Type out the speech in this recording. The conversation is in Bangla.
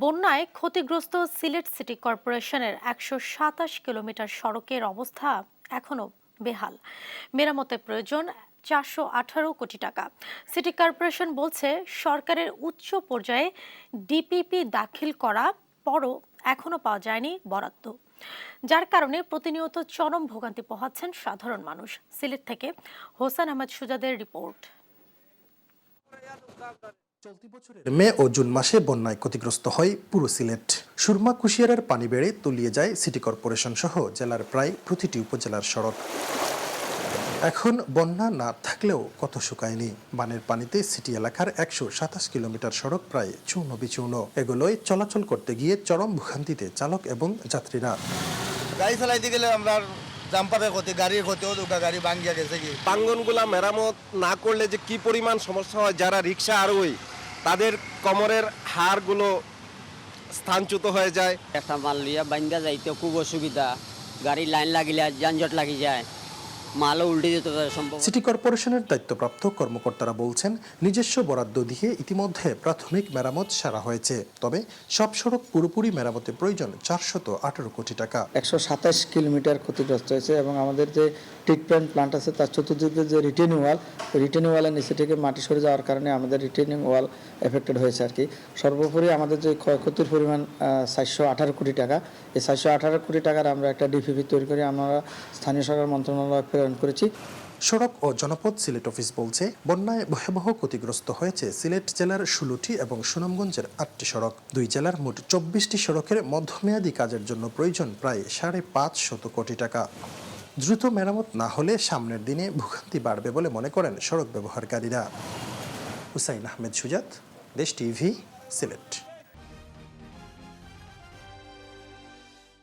বন্যায় ক্ষতিগ্রস্ত সিলেট সিটি কর্পোরেশনের ১২৭ কিলোমিটার সড়কের অবস্থা এখনো বেহাল। মেরামতের প্রয়োজন ৪১৮ কোটি টাকা। সিটি কর্পোরেশন বলছে সরকারের উচ্চ পর্যায়ে ডিপিপি দাখিল করা পরও এখনো পাওয়া যায়নি বরাদ্দ, যার কারণে প্রতিনিয়ত চরম ভোগান্তি পোহাচ্ছেন সাধারণ মানুষ। সিলেট থেকে হোসেন আহমেদ সুজাদের রিপোর্ট। চলতি বছরের মে ও জুন মাসে বন্যায় ক্ষতিগ্রস্ত হয় পুরো সিলেট। সুরমা কুশিয়ারের পানি বেড়ে তলিয়ে যায় সিটি কর্পোরেশন সহ জেলার প্রায় প্রতিটি উপজেলার সড়ক। এখন বন্যা না থাকলেও কত শুকায়নি। বানের পানিতে সিটি এলাকার ১২৭ কিলোমিটার সড়ক প্রায় চূর্ণ বিচূর্ণ। এগুলোয় চলাচল করতে গিয়ে চরম ভোগান্তিতে চালক এবং যাত্রীরা। গাড়ি চালাইতে গেলে আমরা জাম্পারের ক্ষতি, গাড়ির ক্ষতি, গাড়ি ভাঙ্গিয়া গেছে কি। প্রাঙ্গনগুলা মেরামত না করলে যে কি পরিমাণ সমস্যা হয়, যারা রিক্সা আরোহী তাদের কোমরের হাড়গুলো স্থানচ্যুত হয়ে যায়। একটা মাল লিয়া বাইন্দা যাইতে খুব অসুবিধা, গাড়ি লাইন লাগিলে যানজট লাগি যায়, মালও উল্টে যেতে পারে সম্ভব। সিটি কর্পোরেশনের দায়িত্বপ্রাপ্ত কর্মকর্তারা বলছেন নিজস্ব বরাদ্দ দিয়ে ইতিমধ্যে প্রাথমিক মেরামত সারা হয়েছে, তবে সব সড়ক পুরোপুরি মেরামতের প্রয়োজন ৪১৮ কোটি টাকা। ১২৭ কিলোমিটার ক্ষতিগ্রস্ত হয়েছে এবং আমাদের যে ট্রিটমেন্ট প্ল্যান্ট আছে তার চতুর্দিকে যে রিটেনিং ওয়ালের নিচে থেকে মাটি সরে যাওয়ার কারণে আমাদের রিটেনিং ওয়াল এফেক্টেড হয়েছে আর কি। সর্বোপরি আমাদের যে ক্ষয়ক্ষতির পরিমাণ ৪১৮ কোটি টাকা, এই ৪১৮ কোটি টাকার আমরা একটা ডিপিপি তৈরি করে আমরা স্থানীয় সরকার মন্ত্রণালয় প্রেরণ করেছি। সড়ক ও জনপথ সিলেট অফিস বলছে বন্যায় ভয়াবহ ক্ষতিগ্রস্ত হয়েছে সিলেট জেলার ১৬টি এবং সুনামগঞ্জের ৮টি সড়ক। দুই জেলার মোট ২৪টি সড়কের মধ্যমেয়াদী কাজের জন্য প্রয়োজন প্রায় ৫৫০ কোটি টাকা। দ্রুত মেরামত না হলে সামনের দিনে ভোগান্তি বাড়বে বলে মনে করেন সড়ক ব্যবহারকারীরা। হুসাইন আহমেদ সুজাত, দেশ টিভি, সিলেট।